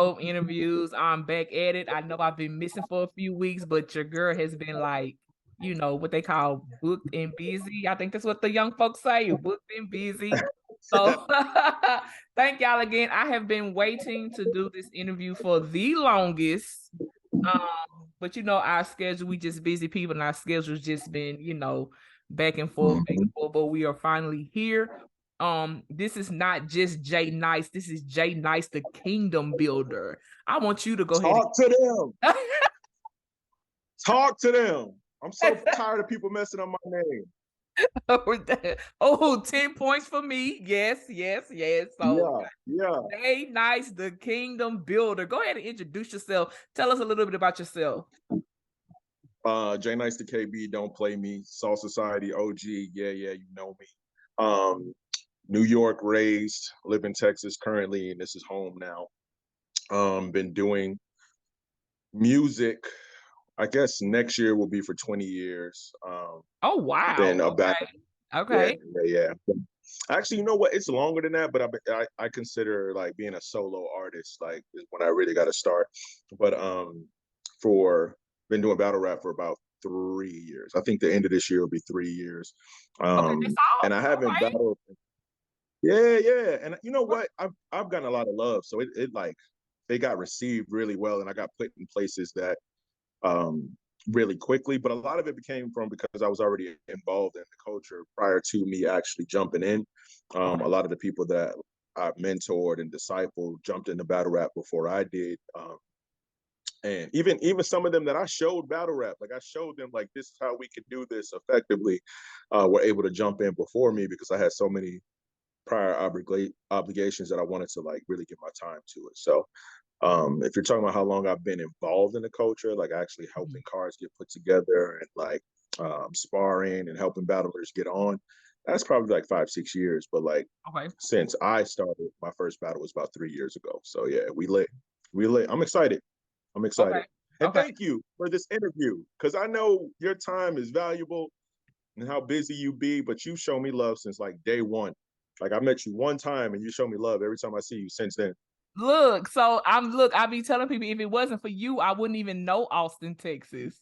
dope interviews. I'm back at it. I know I've been missing for a few weeks, but your girl has been like, what they call booked and busy. I think that's what the young folks say, booked and busy. So thank y'all again. I have been waiting to do this interview for the longest. But our schedule, we just busy people, and our schedule's just been, back and forth, back and forth. But we are finally here. This is not just Jay Nice. This is Jay Nice, the Kingdom Builder. I want you to go ahead. Talk to them. Talk to them. I'm so tired of people messing up my name. Oh, 10 points for me. Yes. So yeah. Jay Nice, the Kingdom Builder. Go ahead and introduce yourself. Tell us a little bit about yourself. Jay Nice, the KB, don't play me. Soul Society, OG. Yeah, you know me. New York raised, live in Texas currently, and this is home now. Been doing music. I guess next year will be for 20 years. Oh, wow. Then Okay. Yeah. Actually, you know what? It's longer than that, but I consider like being a solo artist, like is when I really got to start. But been doing battle rap for about 3 years. I think the end of this year will be 3 years. And I haven't battled. Yeah. And you know what? I've gotten a lot of love, so it like they got received really well, and I got put in places that really quickly. But a lot of it became from because I was already involved in the culture prior to me actually jumping in. A lot of the people that I mentored and discipled jumped into battle rap before I did. And even some of them that I showed battle rap, like I showed them like this is how we could do this effectively, were able to jump in before me because I had so many prior obligations that I wanted to like really give my time to it. So if you're talking about how long I've been involved in the culture, like actually helping cards get put together and like sparring and helping battlers get on, that's probably like 5-6 years. But like since I started, my first battle was about 3 years ago. So yeah, we lit. I'm excited. And thank you for this interview, because I know your time is valuable and how busy you be, but you show me love since like day one. Like I met you one time and you show me love every time I see you since then. Look, I be telling people if it wasn't for you, I wouldn't even know Austin, Texas.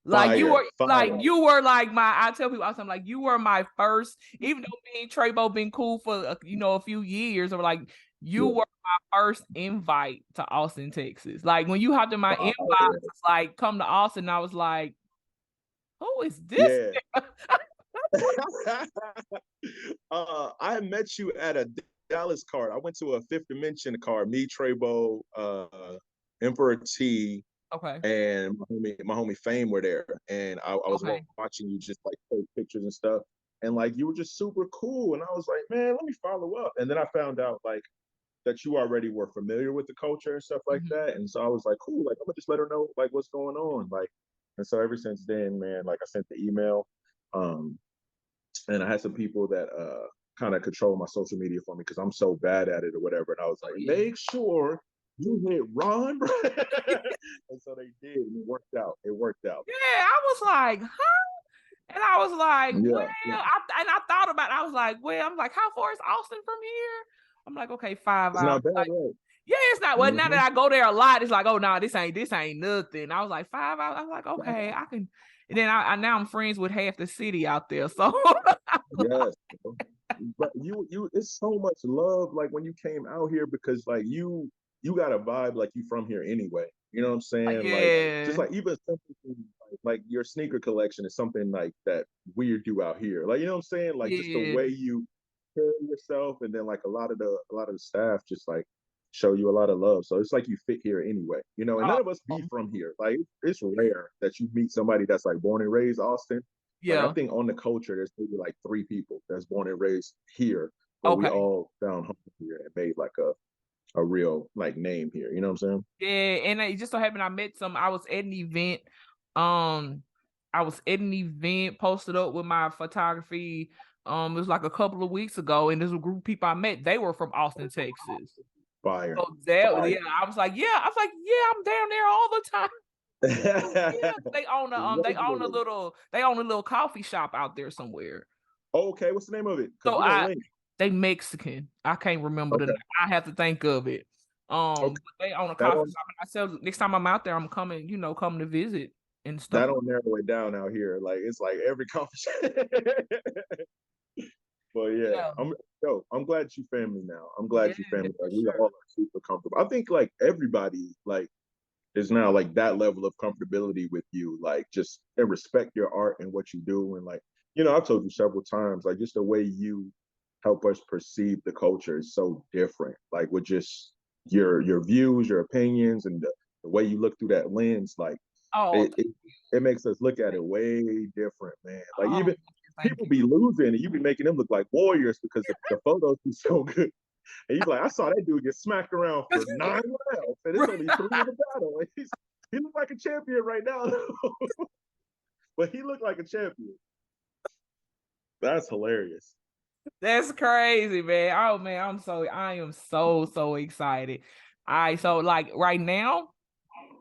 Like you were I tell people I'm like, you were my first, even though me and Trebo been cool for a few years, or like you were my first invite to Austin, Texas. Like when you hopped in my inbox, it's like come to Austin, I was like, who is this? Yeah. I met you at a Dallas card. I went to a Fifth Dimension card. Me, Trebo, Emperor T, and my homie Fame were there, and I was watching you just like take pictures and stuff, and like you were just super cool, and I was like, man, let me follow up, and then I found out like that you already were familiar with the culture and stuff like that, and so I was like, cool, like I'm gonna just let her know like what's going on, like, and so ever since then, man, like I sent the email, and I had some people that kind of control my social media for me because I'm so bad at it or whatever. And I was like, make sure you hit Ron. And so they did. And it worked out. Yeah, I was like, huh? And I was like, I thought about it. I was like, I'm like, how far is Austin from here? I'm like, okay, 5 hours. It's not bad, like, right? Yeah, it's not. Well, now that I go there a lot, it's like, oh no, this ain't nothing. I was like 5 hours. I was like, okay, I can. And then I now I'm friends with half the city out there. So yes, but you it's so much love like when you came out here because like you got a vibe like you from here anyway. You know what I'm saying? Like just like even something like your sneaker collection is something like that we do out here. Like you know what I'm saying? Like just the way you carry yourself, and then like a lot of the staff just like show you a lot of love. So it's like you fit here anyway, you know, and none of us be from here. Like it's rare that you meet somebody that's like born and raised Austin. Yeah. Like, I think on the culture, there's maybe like 3 people that's born and raised here, but we all found home here and made like a real like name here. You know what I'm saying? Yeah, and it just so happened I met some. I was at an event. Posted up with my photography. It was like a couple of weeks ago, and there's a group of people I met. They were from Austin, Texas. Fire. So I was like, I'm down there all the time. Yeah, they own a little coffee shop out there somewhere. Okay, what's the name of it? So they Mexican. I can't remember the name. I have to think of it. Okay. They own a coffee shop. And I said next time I'm out there, I'm coming, coming to visit and stuff. That don't narrow it down out here. Like it's like every coffee shop. But yeah, I'm glad you family now. I'm glad you family. Like we all are super comfortable. I think like everybody like is now like that level of comfortability with you, like just and respect your art and what you do. And like, I've told you several times, like just the way you help us perceive the culture is so different. Like with just your views, your opinions, and the way you look through that lens, like it makes us look at it way different, man. Like even people be losing and you be making them look like warriors because the photos be so good. And he's like, I saw that dude get smacked around for 9 rounds, and it's only 3 in the battle. And he looked like a champion right now, but he looked like a champion. That's hilarious. That's crazy, man. Oh man, I am so excited. All right, so like right now,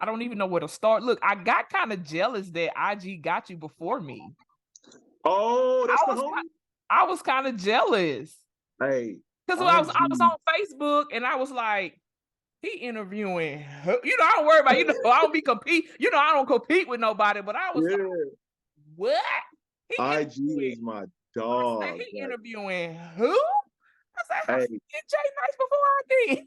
I don't even know where to start. Look, I got kind of jealous that IG got you before me. Oh, that's the homie? I was kind of jealous. Hey. Because I was on Facebook and I was like, he interviewing, I don't worry about, I don't be compete, I don't compete with nobody, but I was like, what? IG is my dog. I said, he interviewing who? I said, how did Jay Nice before I did?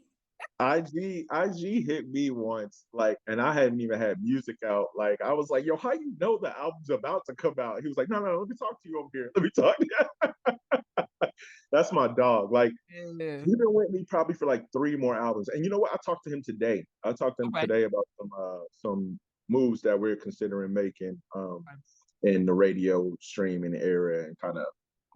IG hit me once, like, and I hadn't even had music out. Like, I was like, yo, how you know the album's about to come out? He was like, no, let me talk to you over here. Let me talk to you. That's my dog. Like, he's been with me probably for like 3 more albums. And you know what? I talked to him today. I talked to him today about some moves that we're considering making in the radio streaming area and kind of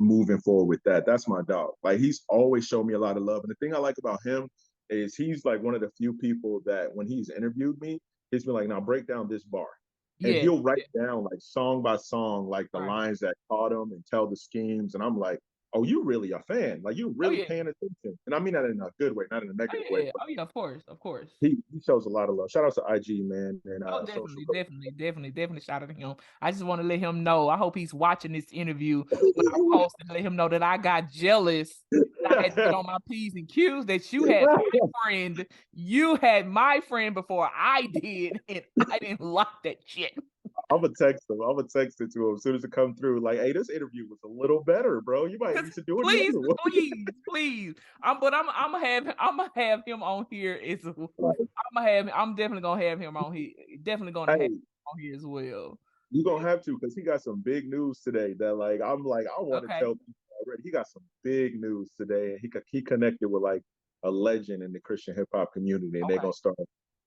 moving forward with that. That's my dog. Like, he's always shown me a lot of love. And the thing I like about him is he's like one of the few people that when he's interviewed me, he's been like, now break down this bar. And he'll write down like song by song, like the lines that caught him and tell the schemes. And I'm like, oh, you really a fan. Like you really paying attention. And I mean that in a good way, not in a negative way. Oh yeah, of course. He shows a lot of love. Shout out to IG, man. And definitely shout out to him. I just want to let him know. I hope he's watching this interview when I post and let him know that I got jealous. I had to get on my P's and Q's that you had my friend. You had my friend before I did, and I didn't like that shit. I'm gonna text him. I'm gonna text it to him as soon as it comes through. Like, hey, this interview was a little better, bro. You might need to do it. Please. I'm gonna have him on here. I'm definitely gonna have him on here. Definitely gonna have him on here as well. You're gonna have to, because he got some big news today that like I'm like, I want to tell people already. He got some big news today, and he connected with like a legend in the Christian hip hop community, and they're gonna start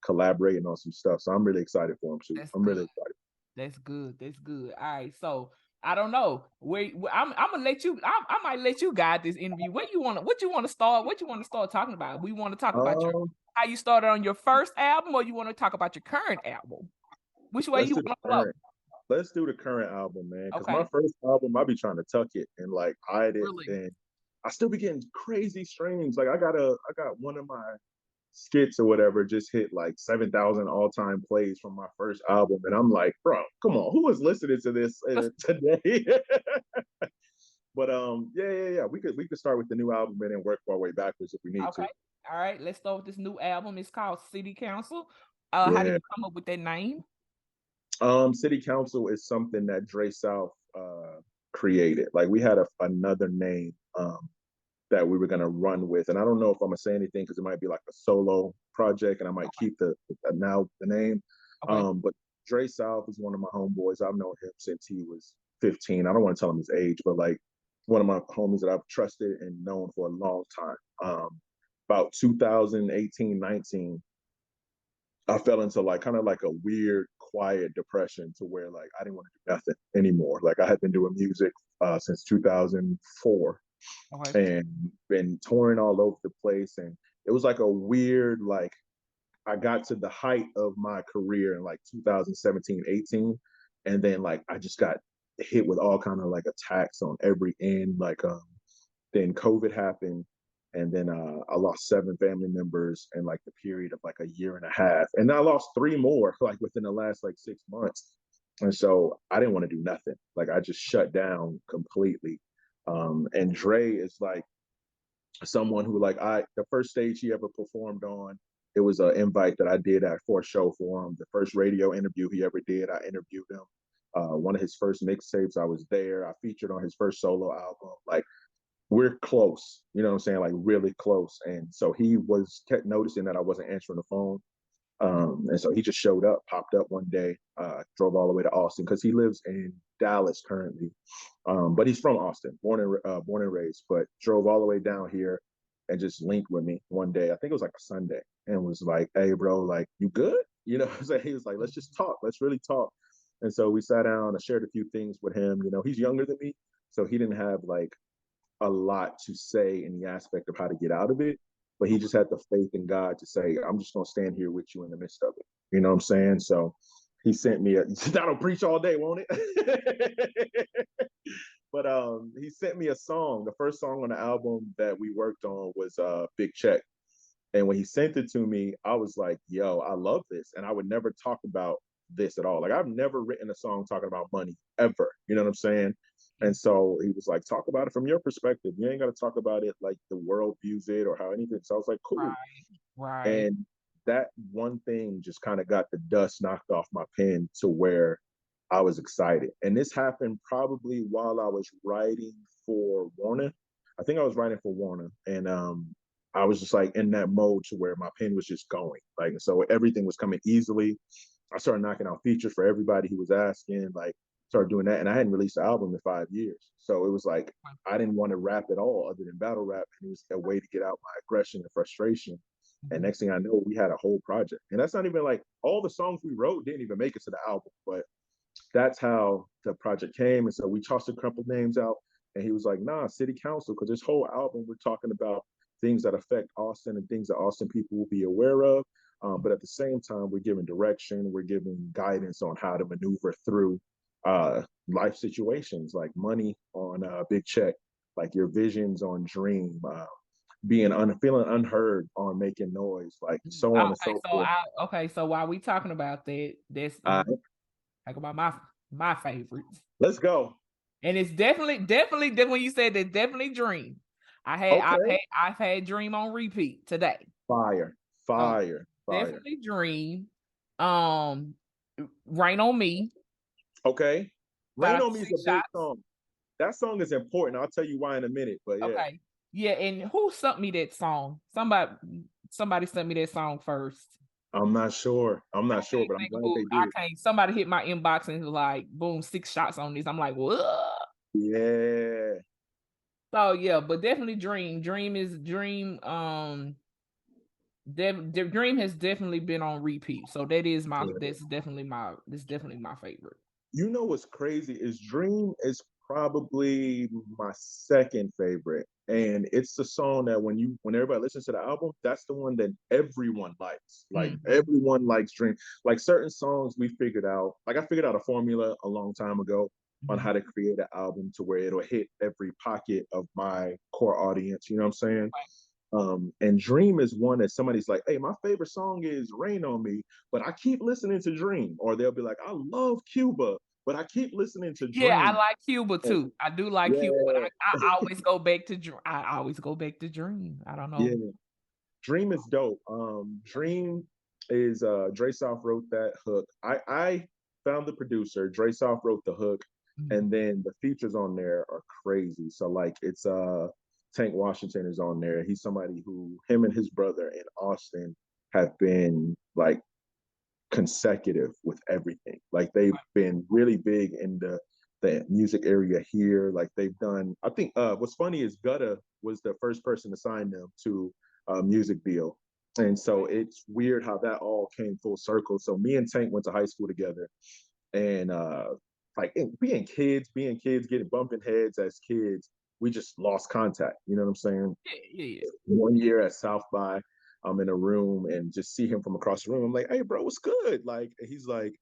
collaborating on some stuff. So I'm really excited for him too. I'm really excited. That's good. All right, so I don't know. I'm gonna let you. I might let you guide this interview. What you want to start talking about? We want to talk about how you started on your first album, or you want to talk about your current album? Which way you want to go? Let's do the current album, man. Because my first album, I be trying to tuck it and like hide it, and I still be getting crazy streams. Like I got one of my skits or whatever just hit like 7,000 all-time plays from my first album, and I'm like, bro, come on, who is listening to this today? But yeah, we could start with the new album and then work our way backwards if we need to. All right, let's start with this new album. It's called City Council. How did you come up with that name? City Council is something that Dre South created. Like we had another name that we were gonna run with, and I don't know if I'm gonna say anything because it might be like a solo project, and I might keep the name. But Dre South is one of my homeboys. I've known him since he was 15. I don't want to tell him his age, but like one of my homies that I've trusted and known for a long time. About 2018, 19, I fell into like kind of like a weird, quiet depression to where like I didn't want to do nothing anymore. Like I had been doing music since 2004 and been touring all over the place. And it was like a weird, like I got to the height of my career in like 2017, 18. And then like I just got hit with all kind of like attacks on every end. Like then COVID happened. And then I lost 7 family members in like the period of like a year and a half. And I lost 3 more like within the last like 6 months. And so I didn't want to do nothing. Like I just shut down completely. And Dre is like someone who like the first stage he ever performed on, it was an invite that I did for a show for him. The first radio interview he ever did, I interviewed him. One of his first mixtapes, I was there. I featured on his first solo album. Like, we're close, you know what I'm saying? Like, really close. And so he kept noticing that I wasn't answering the phone. And so he just showed up, popped up one day, drove all the way to Austin because he lives in Dallas currently. But he's from Austin, born and raised, but drove all the way down here and just linked with me one day. I think it was like a Sunday, and was like, "Hey, bro, like, you good?" You know, so he was like, "Let's just talk. Let's really talk." And so we sat down. I shared a few things with him. You know, he's younger than me, so he didn't have like a lot to say in the aspect of how to get out of it. But he just had the faith in God to say, "I'm just gonna stand here with you in the midst of it." You know what I'm saying? So he sent me that'll preach all day, won't it? But he sent me a song. The first song on the album that we worked on was Big Check. And when he sent it to me, I was like, yo, I love this. And I would never talk about this at all. Like, I've never written a song talking about money ever. You know what I'm saying? And so he was like, talk about it from your perspective. You ain't got to talk about it like the world views it or how anything. So I was like, cool. Right. And that one thing just kind of got the dust knocked off my pen to where I was excited. And this happened probably while I was writing for Warner. I think I was writing for Warner. And I was just like in that mode to where my pen was just going. Like, so everything was coming easily. I started knocking out features for everybody who was asking, like, started doing that. And I hadn't released an album in 5 years. So it was like, I didn't want to rap at all other than battle rap. And it was a way to get out my aggression and frustration. And next thing I know, we had a whole project. And that's not even like all the songs we wrote didn't even make it to the album, but that's how the project came. And so we tossed a couple names out, and he was like, nah, city council, because this whole album, we're talking about things that affect Austin and things that Austin people will be aware of. But at the same time, we're giving direction, we're giving guidance on how to maneuver through life situations, like money on Big Check, like your visions on Dream, feeling unheard on Making Noise, like so on and so forth. So while we talking about that, that's talk about my favorites. Let's go. And it's definitely when you said that, definitely Dream. I've had Dream on repeat today. Fire. Definitely Dream. Rain on Me. Okay. Rain on Me is a big song. That song is important. I'll tell you why in a minute. But yeah. Okay. Yeah, and who sent me that song? Somebody sent me that song first. I'm not sure, but I'm glad they did. Somebody hit my inbox and was like, boom, 6 shots on this. I'm like, what? Yeah. So yeah, but definitely Dream. Dream. Dream has definitely been on repeat. So that's definitely my favorite. You know what's crazy is Dream is probably my second favorite. And it's the song that when everybody listens to the album, that's the one that everyone likes. Like everyone likes Dream. Like certain songs we figured out, like I figured out a formula a long time ago on how to create an album to where it'll hit every pocket of my core audience. You know what I'm saying? And Dream is one that somebody's like, hey, my favorite song is Rain on Me, but I keep listening to Dream. Or they'll be like, I love Cuba, but I keep listening to Dream. Yeah, I like Cuba too. I do like Cuba, but I always go back to Dream. I don't know. Yeah. Dream is dope. Dream is Dre South wrote that hook. I found the producer. Dre South wrote the hook, and then the features on there are crazy. So like it's Tank Washington is on there. He's somebody who him and his brother in Austin have been like consecutive with everything. Like they've been really big in the music area here. Like they've done, I think what's funny is Gutta was the first person to sign them to a music deal. And so it's weird how that all came full circle. So me and Tank went to high school together, and like being kids, getting bumping heads as kids, we just lost contact. You know what I'm saying? Yeah. One year at South by, I'm in a room and just see him from across the room. I'm like, hey, bro, what's good? Like, he's like,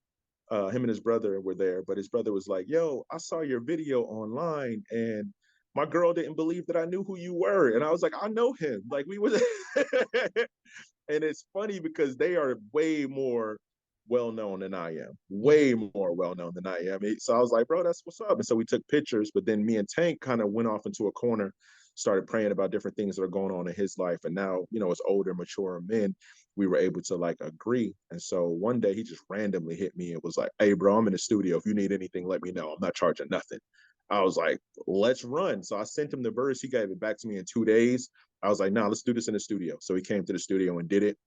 him and his brother were there, but his brother was like, yo, I saw your video online and my girl didn't believe that I knew who you were. And I was like, I know him. Like we was, and it's funny because they are way more well-known than I am, way more well-known than I am. So I was like, bro, that's what's up. And so we took pictures, but then me and Tank kind of went off into a corner, started praying about different things that are going on in his life. And now, you know, as older, mature men, we were able to like agree. And so one day he just randomly hit me and was like, "Hey, bro, I'm in the studio. If you need anything, let me know. I'm not charging nothing." I was like, "Let's run." So I sent him the verse. He gave it back to me in 2 days. I was like, "Nah, let's do this in the studio." So he came to the studio and did it.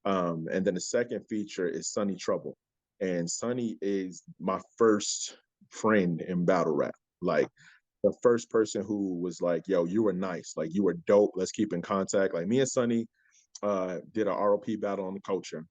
And then the second feature is Sonny Trouble. And Sonny is my first friend in battle rap. Like the first person who was like, "Yo, you were nice. Like you were dope. Let's keep in contact." Like me and Sonny did a ROP battle on the culture.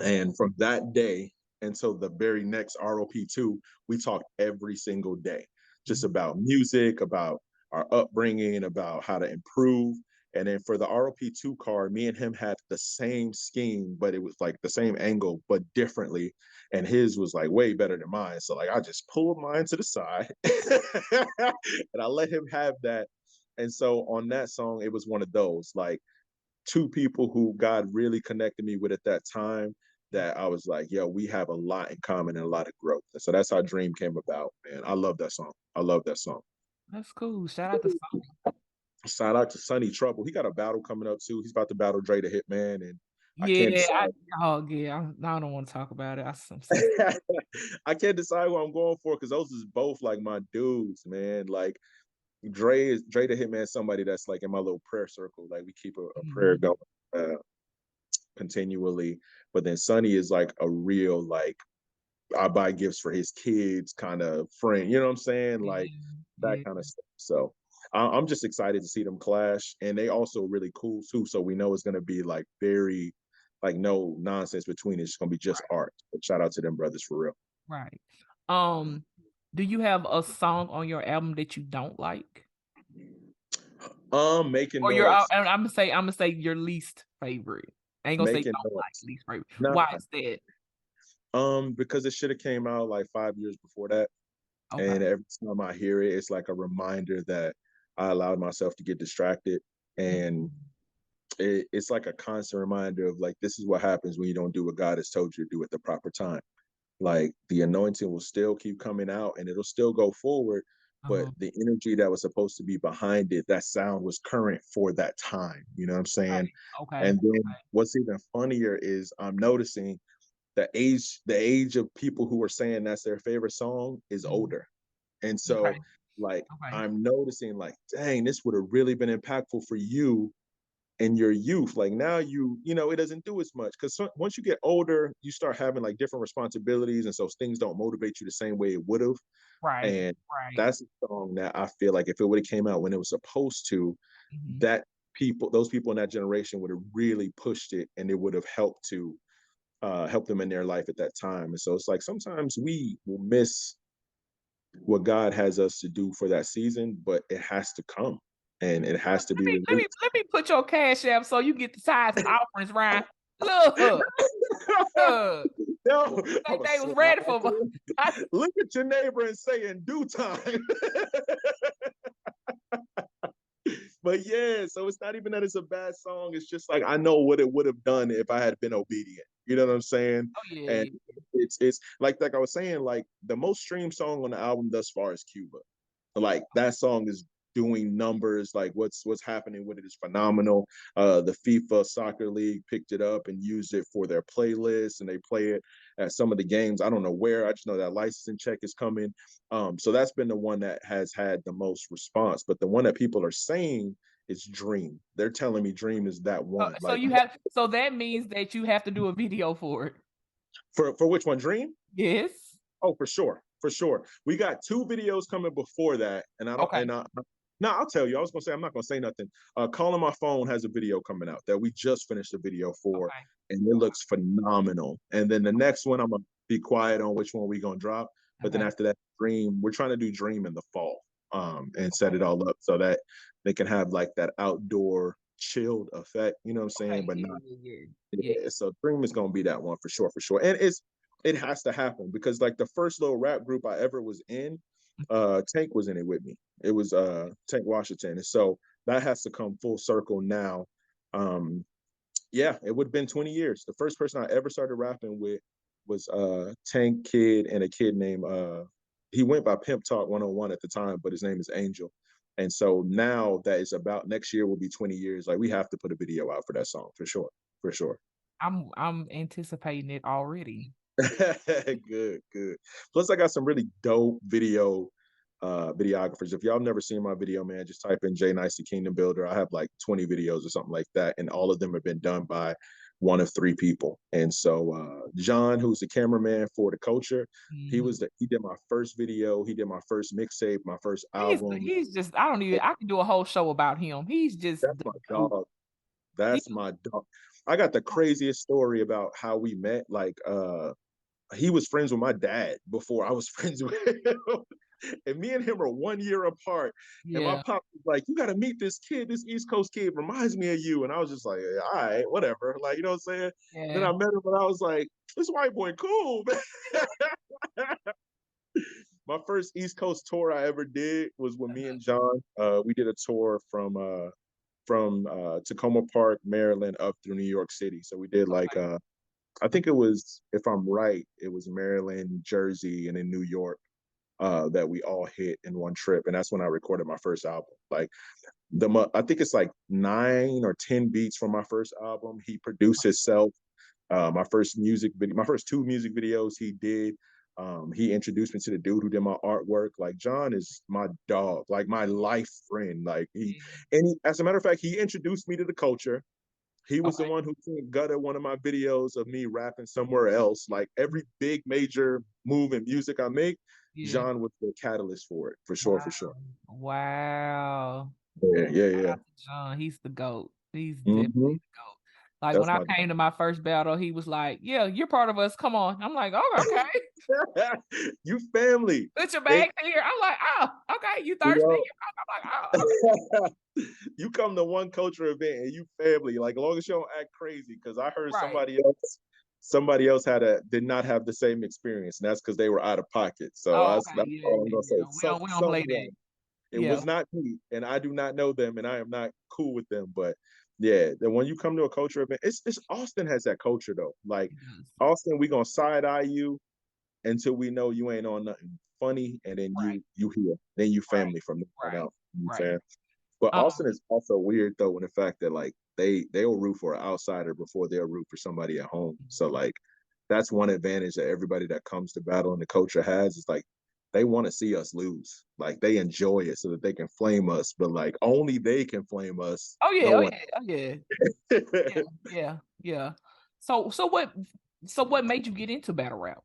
And from that day until the very next ROP2, we talked every single day, just about music, about our upbringing, about how to improve. And then for the ROP2 card, me and him had the same scheme, but it was like the same angle, but differently. And his was like way better than mine. So like I just pulled mine to the side and I let him have that. And so on that song, it was one of those like two people who God really connected me with at that time that I was like, yo, we have a lot in common and a lot of growth. And so that's how Dream came about, man. I love that song. I love that song. That's cool. Shout out to Sonny. Shout out to Sonny Trouble. He got a battle coming up too. He's about to battle Dre the Hitman, and I can't Yeah, decide. I don't want to talk about it. I can't decide who I'm going for because those is both like my dudes, man. Like Dre the Hitman, somebody that's like in my little prayer circle. Like we keep a prayer going continually. But then Sonny is like a real like I buy gifts for his kids kind of friend. You know what I'm saying? Like that kind of stuff. So I'm just excited to see them clash, and they also really cool too. So we know it's gonna be like very like no nonsense between it. It's gonna be just art. But shout out to them brothers for real. Right. Do you have a song on your album that you don't like? Making Or your noise. I'm gonna say your least favorite. I ain't gonna say Making don't like noise. least favorite. Nah, Why is that? because it should have came out like 5 years before that. Okay. And every time I hear it, it's like a reminder that I allowed myself to get distracted. And it's like a constant reminder of like, this is what happens when you don't do what God has told you to do at the proper time. Like the anointing will still keep coming out and it'll still go forward. But the energy that was supposed to be behind it, that sound was current for that time. You know what I'm saying? Right. Okay. And then what's even funnier is I'm noticing the age of people who are saying that's their favorite song is older. And so like I'm noticing like, dang, this would have really been impactful for you in your youth. Like now you know, it doesn't do as much because once you get older, you start having like different responsibilities. And so things don't motivate you the same way it would have. And that's a song that I feel like if it would have came out when it was supposed to, that those people in that generation would have really pushed it and it would have helped to help them in their life at that time. And so it's like sometimes we will miss what God has us to do for that season, but it has to come and it has to be released. Let me put your cash app so you get the tithes and offerings, Ryan. Look. No, they was ready for me. Look at your neighbor and say in due time. But yeah, so it's not even that it's a bad song. It's just like I know what it would have done if I had been obedient. You know what I'm saying? Oh, yeah. And it's like I was saying, like the most streamed song on the album thus far is Cuba. Like that song is doing numbers. Like what's happening with it is phenomenal. The FIFA Soccer League picked it up and used it for their playlist, and they play it at some of the games. I don't know where. I just know that licensing check is coming. So that's been the one that has had the most response. But the one that people are saying is Dream. They're telling me Dream is that one. So like, so that means that you have to do a video for it. For which one, Dream? Yes. Oh, for sure. For sure. We got 2 videos coming before that. And I don't no, I'll tell you. I was gonna say I'm not gonna say nothing. Calling My Phone has a video coming out that we just finished a video for, and it looks phenomenal. And then the next one, I'm gonna be quiet on which one we gonna drop. But then after that, Dream, we're trying to do Dream in the fall, and set it all up so that they can have like that outdoor chilled effect. You know what I'm saying? But not. Yeah. So Dream is gonna be that one for sure, for sure. And it has to happen because like the first little rap group I ever was in, Tank was in it with me. It was Tank Washington. And so that has to come full circle now. Yeah, it would have been 20 years. The first person I ever started rapping with was Tank Kid and a kid named he went by Pimp Talk 101 at the time, but his name is Angel. And so now that is about next year will be 20 years. Like we have to put a video out for that song for sure. For sure. I'm anticipating it already. Good, good. Plus, I got some really dope videographers. If y'all have never seen my video, man, just type in Jay Nice the Kingdom Builder. I have like 20 videos or something like that, and all of them have been done by one of three people. And so John, who's the cameraman for the culture, he did my first video, he did my first mixtape, my first album. He's just I can do a whole show about him. He's just That's my dog. That's my dog. I got the craziest story about how we met. Like he was friends with my dad before I was friends with him. And me and him are 1 year apart. Yeah. And my pop was like, you got to meet this kid. This East Coast kid reminds me of you. And I was just like, yeah, all right, whatever. Like, you know what I'm saying? Yeah. Then I met him and I was like, this white boy cool, man. My first East Coast tour I ever did was with me and John. We did a tour from Tacoma Park, Maryland, up through New York City. So we did like I think it was, if I'm right, it was Maryland, Jersey, and in New York that we all hit in one trip. And that's when I recorded my first album. Like I think it's like 9 or 10 beats from my first album. He produced himself. My first 2 music videos he did. He introduced me to the dude who did my artwork. Like John is my dog, like my life friend. Like as a matter of fact, he introduced me to the culture. He was the one who gutted one of my videos of me rapping somewhere else. Like every big major move in music I make, John was the catalyst for it, for sure, for sure. Wow. Yeah. John, he's the GOAT. He's definitely the GOAT. Like that's when I came to my first battle, he was like, yeah, you're part of us. Come on. I'm like, oh, okay. You family. Put your bags in here. I'm like, oh, okay. You thirsty? I'm like, oh. Okay. You come to one culture event and you family, like as long as you don't act crazy, because I heard somebody else did not have the same experience, and that's because they were out of pocket. So that's all I'm gonna say. We don't play that. It was not me, and I do not know them, and I am not cool with them. But yeah, then when you come to a culture event, it's Austin has that culture though. Like Austin, we gonna side eye you until we know you ain't on nothing funny, and then you here, then you family from there out. You know what I'm saying? But Austin is also weird though in the fact that like they'll root for an outsider before they'll root for somebody at home. So like that's one advantage that everybody that comes to battle in the culture has is like they want to see us lose. Like they enjoy it so that they can flame us, but like only they can flame us. Yeah. So what made you get into battle rap?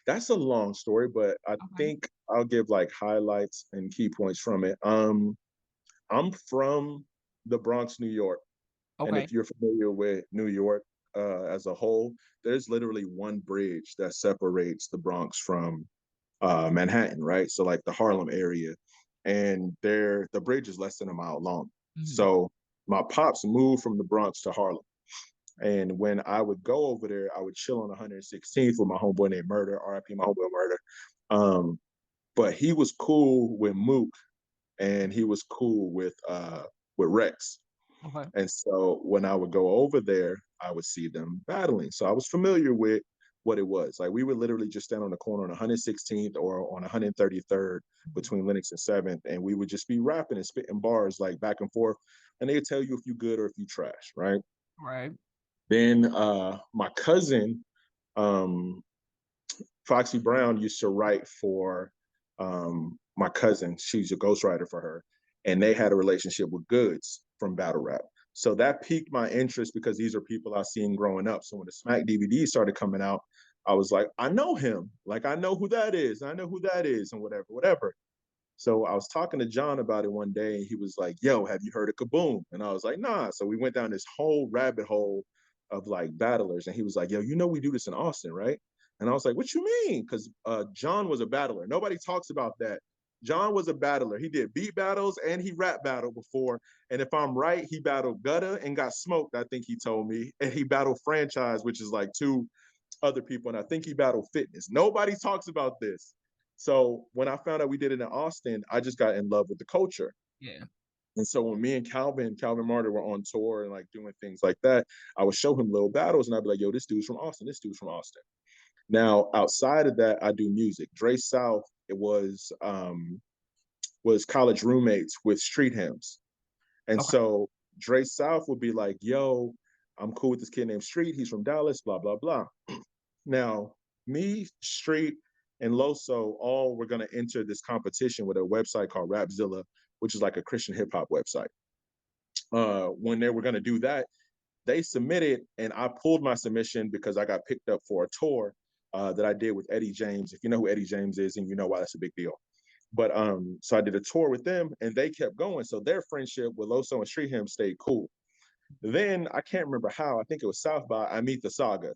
That's a long story, but I think I'll give like highlights and key points from it. I'm from the Bronx, New York. And if you're familiar with New York as a whole, there's literally one bridge that separates the Bronx from Manhattan, right? So like the Harlem area. And the bridge is less than a mile long. Mm-hmm. So my pops moved from the Bronx to Harlem. And when I would go over there, I would chill on 116th with my homeboy named Murder, RIP my homeboy Murder. But he was cool with Mook and he was cool with Rex. And so when I would go over there, I would see them battling. So I was familiar with what it was. Like we would literally just stand on the corner on 116th or on 133rd between Lenox and 7th. And we would just be rapping and spitting bars like back and forth. And they would tell you if you good or if you trash, right? Right. Then my cousin, Foxy Brown, used to write for my cousin. She's a ghostwriter for her. And they had a relationship with Goods from Battle Rap. So that piqued my interest because these are people I've seen growing up. So when the Smack DVD started coming out, I was like, I know him. Like, I know who that is. I know who that is and whatever. So I was talking to John about it one day and he was like, yo, have you heard of Kaboom? And I was like, nah. So we went down this whole rabbit hole of like battlers. And he was like, yo, you know, we do this in Austin, right? And I was like, what you mean? Because John was a battler. Nobody talks about that. John was a battler. He did beat battles and he rap battled before. And if I'm right, he battled Gutta and got smoked, I think he told me. And he battled Franchise, which is like 2 other people. And I think he battled Fitness. Nobody talks about this. So when I found out we did it in Austin, I just got in love with the culture. Yeah. And so when me and Calvin Martyr were on tour and like doing things like that, I would show him little battles and I'd be like, yo, this dude's from Austin. This dude's from Austin. Now, outside of that, I do music. Dre South, it was college roommates with Street Hymns. And so Dre South would be like, yo, I'm cool with this kid named Street. He's from Dallas, blah, blah, blah. Now, me, Street, and Loso all were going to enter this competition with a website called Rapzilla, which is like a Christian hip hop website. When they were going to do that, they submitted, and I pulled my submission because I got picked up for a tour that I did with Eddie James. If you know who Eddie James is, and you know why that's a big deal. But so I did a tour with them, and they kept going. So their friendship with Loso and Street Hymns stayed cool. Then I can't remember how. I think it was South by. I meet the Saga,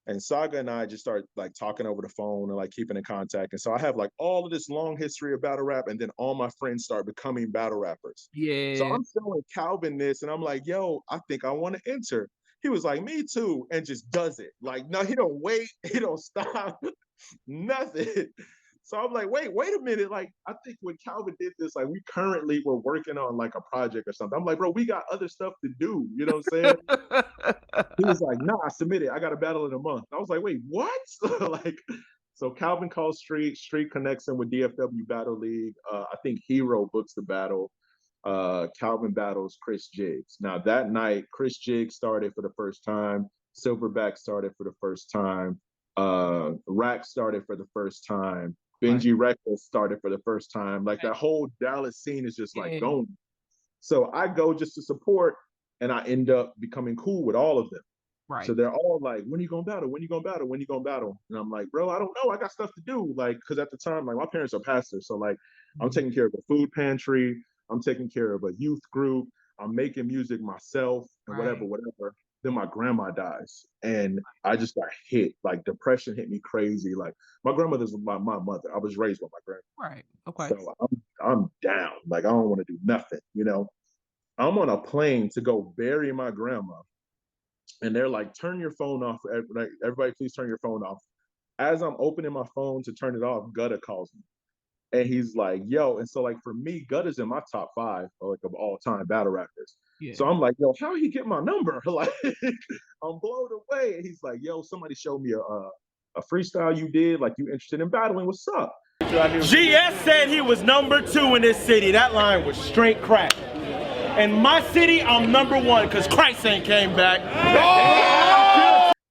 and Saga and I just start like talking over the phone and like keeping in contact. And so I have like all of this long history of battle rap, and then all my friends start becoming battle rappers. Yeah. So I'm showing Calvin this, and I'm like, yo, I think I want to enter. He was like, me too, and just does it. Like, no, he don't wait, he don't stop, nothing. So I'm like, wait a minute. Like, I think when Calvin did this, like, we currently were working on like a project or something. I'm like, bro, we got other stuff to do. You know what I'm saying? He was like, nah, I submitted. I got a battle in a month. I was like, wait, what? Like, so Calvin calls Street. Street connects him with DFW Battle League. I think Hero books the battle. Calvin battles Chris Jiggs. Now that night, Chris Jiggs started for the first time. Silverback started for the first time. Rack started for the first time. Benji Reckless started for the first time. Like that whole Dallas scene is just like going. So I go just to support, and I end up becoming cool with all of them. Right. So they're all like, when are you gonna battle? When are you gonna battle? When are you gonna battle? And I'm like, bro, I don't know. I got stuff to do. Like, because at the time, like my parents are pastors. So like I'm taking care of a food pantry, I'm taking care of a youth group, I'm making music myself and whatever. Then my grandma dies, and I just got hit. Like depression hit me crazy. Like my grandmother's my mother. I was raised with my grandma. Right. Okay. So I'm down. Like I don't want to do nothing. You know, I'm on a plane to go bury my grandma, and they're like, "Turn your phone off. Everybody, please turn your phone off." As I'm opening my phone to turn it off, Gutta calls me. And he's like, yo, and so like for me, Gutta's in my top 5 like of all time battle rappers. Yeah. So I'm like, yo, how he get my number? Like I'm blown away. And he's like, yo, somebody showed me a freestyle you did, like you interested in battling. What's up? GS said he was number 2 in this city. That line was straight crack. In my city, I'm number 1 because Christ ain't came back.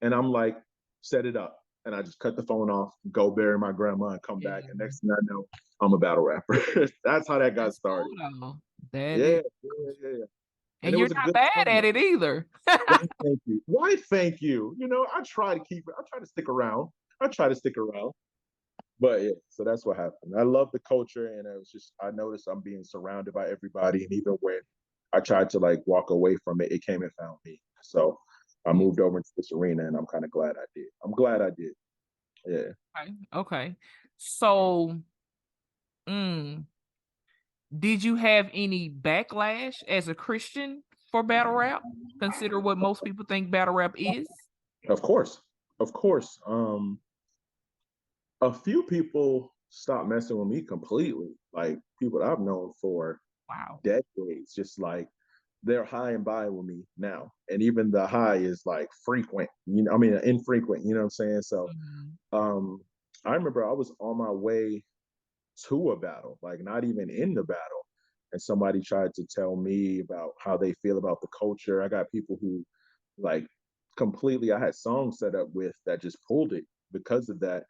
And I'm like, set it up. And I just cut the phone off, go bury my grandma, and come back. And next thing I know, I'm a battle rapper. That's how that got started. Yeah. And you're not bad at it either. Thank you. Why? Thank you. You know, I try to keep it. I try to stick around. But yeah, so that's what happened. I love the culture, and it was just I noticed I'm being surrounded by everybody, and even when I tried to like walk away from it, it came and found me. So I moved over into this arena, and I'm kind of glad I did. I'm glad I did. Yeah. Okay. So, did you have any backlash as a Christian for battle rap? Consider what most people think battle rap is. Of course. A few people stopped messing with me completely. Like people that I've known for decades, just like they're high and by with me now. And even the high is like frequent, infrequent, you know what I'm saying? So I remember I was on my way to a battle, like not even in the battle. And somebody tried to tell me about how they feel about the culture. I got people who like completely, I had songs set up with that just pulled it because of that.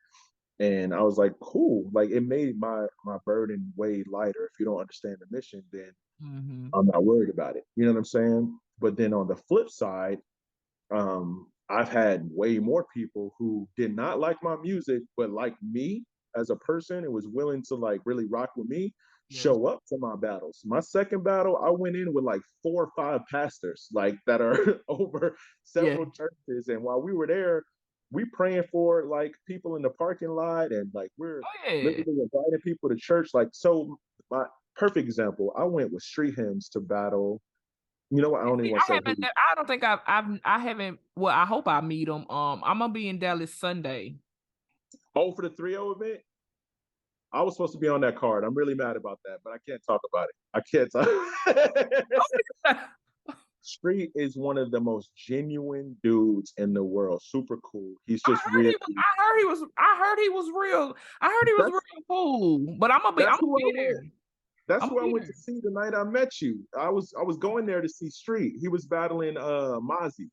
And I was like, cool. Like it made my burden way lighter. If you don't understand the mission, then I'm not worried about it. You know what I'm saying? But then on the flip side, I've had way more people who did not like my music, but like me as a person and was willing to like really rock with me, show up to my battles. My second battle, I went in with like 4 or 5 pastors, like that are over several churches. And while we were there, we praying for like people in the parking lot, and like we're literally inviting people to church. Like, so my perfect example, I went with Street Hymns to battle. You know what? I don't even want to say. I don't think I haven't. Well, I hope I meet him. I'm gonna be in Dallas Sunday. Oh, for the 3-0 event? I was supposed to be on that card. I'm really mad about that, but I can't talk about it. I can't talk. Street is one of the most genuine dudes in the world. Super cool. He's just real. I heard he was real. I heard he was real cool. But I'm gonna be there. That's who I went to see the night I met you. I was going there to see Street. He was battling Mozzie.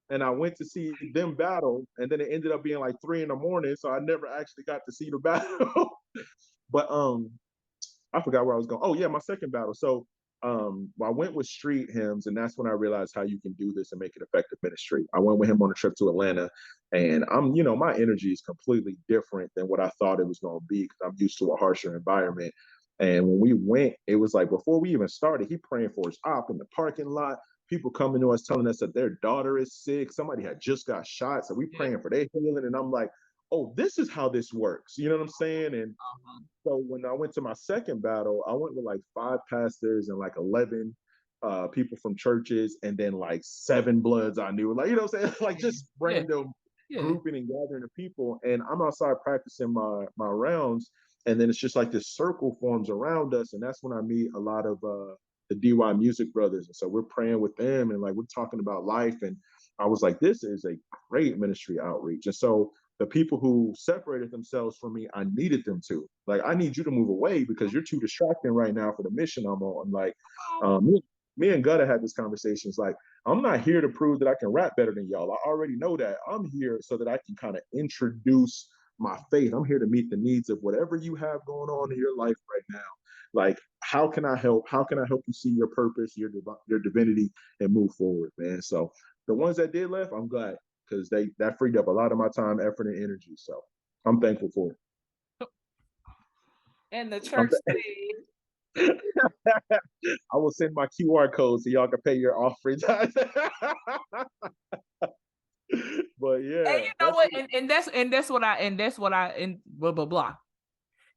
And I went to see them battle, and then it ended up being like 3 a.m, so I never actually got to see the battle. But I forgot where I was going. Oh yeah, my second battle. So I went with Street Hymns, and that's when I realized how you can do this and make it effective ministry. I went with him on a trip to Atlanta, and my energy is completely different than what I thought it was going to be because I'm used to a harsher environment. And when we went, it was like before we even started, he praying for his op in the parking lot. People coming to us telling us that their daughter is sick. Somebody had just got shot, so we praying for their healing. And I'm like, oh, this is how this works. You know what I'm saying? And so when I went to my second battle, I went with like 5 pastors and like 11 people from churches, and then like 7 bloods I knew. Like, you know what I'm saying? Like just random grouping and gathering of people. And I'm outside practicing my rounds. And then it's just like this circle forms around us. And that's when I meet a lot of the DY Music Brothers. And so we're praying with them and like we're talking about life. And I was like, this is a great ministry outreach. And so the people who separated themselves from me, I needed them to. Like, I need you to move away because you're too distracting right now for the mission I'm on. Like, me and Gutta had this conversation. It's like, I'm not here to prove that I can rap better than y'all. I already know that. I'm here so that I can kind of introduce my faith. I'm here to meet the needs of whatever you have going on in your life right now. Like, how can I help? How can I help you see your purpose, your divinity, and move forward, man? So the ones that did left, I'm glad because that freed up a lot of my time, effort, and energy. So I'm thankful for it. And the church I will send my QR code so y'all can pay your offerings. But yeah, and you know what, and that's what I blah blah blah,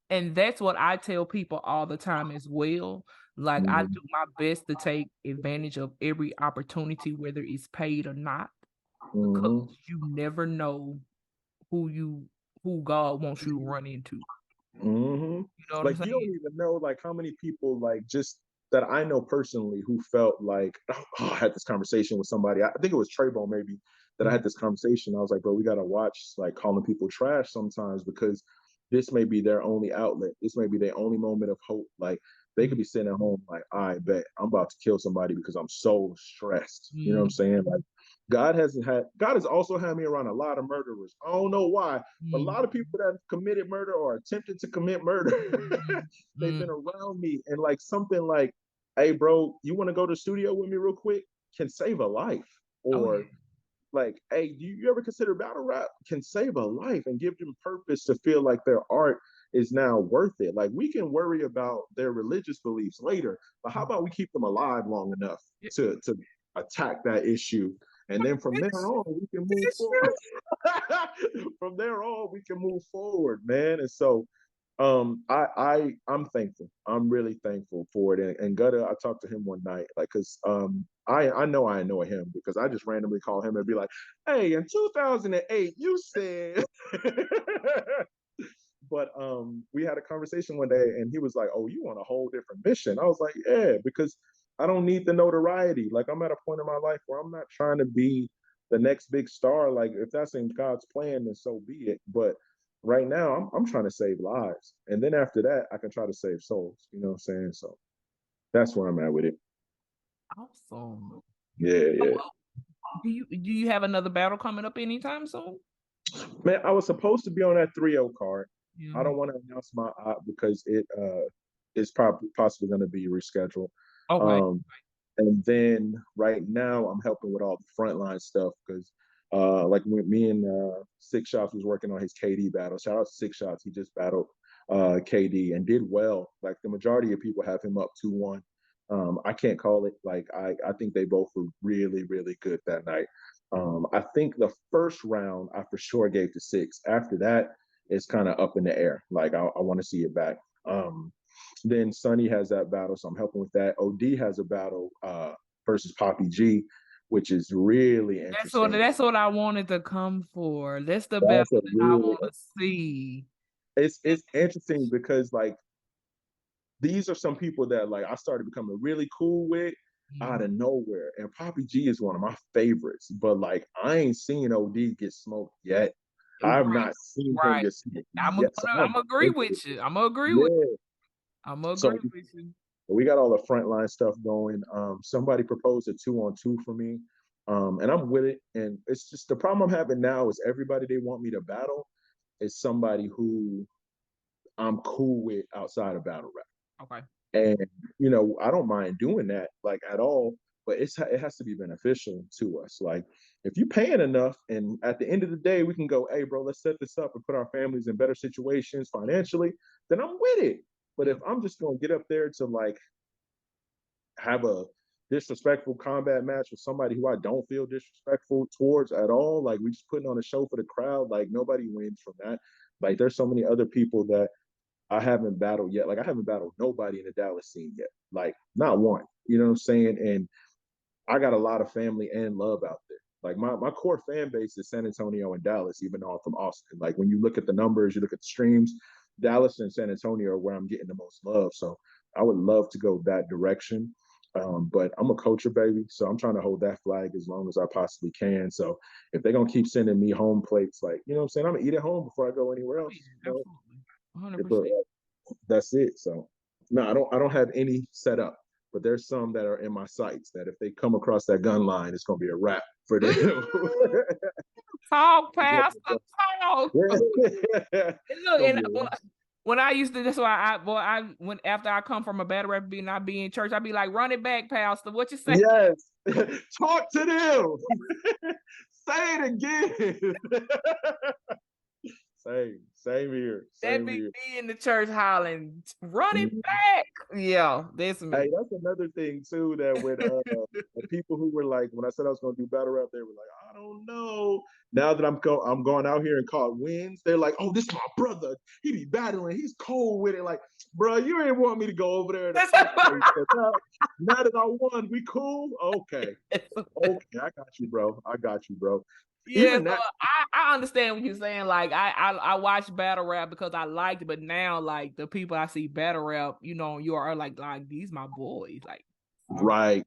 and that's what I tell people all the time as well. Like, I do my best to take advantage of every opportunity, whether it's paid or not, because you never know who God wants you to run into. You know, like, you don't even know like how many people like just that I know personally who felt like, I had this conversation with somebody. I think it was Trayvon maybe that I had this conversation. I was like, bro, we gotta watch like calling people trash sometimes because this may be their only outlet. This may be their only moment of hope. Like, they could be sitting at home like, I bet I'm about to kill somebody because I'm so stressed. You know what I'm saying? Like, God has also had me around a lot of murderers. I don't know why. A lot of people that have committed murder or attempted to commit murder, they've been around me. And like something like, hey, bro, you want to go to the studio with me real quick? Can save a life. Or like, hey, do you ever consider battle rap? Can save a life and give them purpose to feel like their art is now worth it. Like, we can worry about their religious beliefs later, but how about we keep them alive long enough to attack that issue? And then from there on, we can move forward. From there on, we can move forward, man. And so I'm thankful. I'm really thankful for it. And Gutta, I talked to him one night, like, cause I know him because I just randomly call him and be like, hey, in 2008, you said. But we had a conversation one day and he was like, oh, you want a whole different mission. I was like, yeah, because I don't need the notoriety. Like, I'm at a point in my life where I'm not trying to be the next big star. Like, if that's in God's plan, then so be it. But right now, I'm trying to save lives. And then after that, I can try to save souls. You know what I'm saying? So that's where I'm at with it. Awesome. Yeah. Do you have another battle coming up anytime soon? Man, I was supposed to be on that 3-0 card. I don't want to announce my op because it is possibly going to be rescheduled. Okay. And then right now I'm helping with all the frontline stuff because like me and Six Shots was working on his KD battle. Shout out to Six Shots. He just battled KD and did well. Like, the majority of people have him up 2-1. I can't call it. Like, I think they both were really, really good that night. I think the first round I for sure gave to Six. After that, it's kind of up in the air. Like, I want to see it back. Then Sonny has that battle, so I'm helping with that. OD has a battle versus Poppy G, which is really interesting. That's what I wanted to come for. That's the battle that I want to see. It's interesting because, like, these are some people that, like, I started becoming really cool with out of nowhere. And Poppy G is one of my favorites. But, like, I ain't seen OD get smoked yet. I've not seen him get smoked. I'm agree with you. I'm gonna agree with you. We got all the frontline stuff going. Somebody proposed a 2-on-2 for me. And I'm with it. And it's just the problem I'm having now is everybody they want me to battle is somebody who I'm cool with outside of battle rap. Okay. And I don't mind doing that like at all, but it has to be beneficial to us. Like if you're paying enough, and at the end of the day, we can go, hey, bro, let's set this up and put our families in better situations financially. Then I'm with it. But if I'm just gonna get up there to like have a disrespectful combat match with somebody who I don't feel disrespectful towards at all, like we just putting on a show for the crowd, like nobody wins from that. Like there's so many other people that I haven't battled yet. Like I haven't battled nobody in the Dallas scene yet. Like not one. You know what I'm saying? And I got a lot of family and love out there. Like my core fan base is San Antonio and Dallas, even though I'm from Austin. Like when you look at the numbers, you look at the streams, Dallas and San Antonio are where I'm getting the most love. So I would love to go that direction. But I'm a culture baby, so I'm trying to hold that flag as long as I possibly can. So if they're gonna keep sending me home plates, like you know what I'm saying, I'm gonna eat at home before I go anywhere else. You know? 100%. That's it. So no, I don't have any set up, but there's some that are in my sights that if they come across that gun line, it's gonna be a wrap for them. Talk, Pastor, talk. Look, and when I used to, that's why when after I come from a battle rap beat and I be in church, I be like, run it back, Pastor. What you say? Yes. Talk to them. Say it again. Same here. That be me in the church hollering, run it back. Yeah, that's me. Hey, that's another thing too, that when the people who were like, when I said I was gonna do battle rap, they were like, I don't know. Now that I'm going out here and caught wins, they're like, oh, this is my brother. He be battling. He's cold with it. Like, bro, you ain't want me to go over there. Now that I won, we cool? Okay. Okay, I got you, bro. Yeah, so I understand what you're saying. Like I watch battle rap because I liked it, but now like the people I see battle rap, you are like these my boys, like right.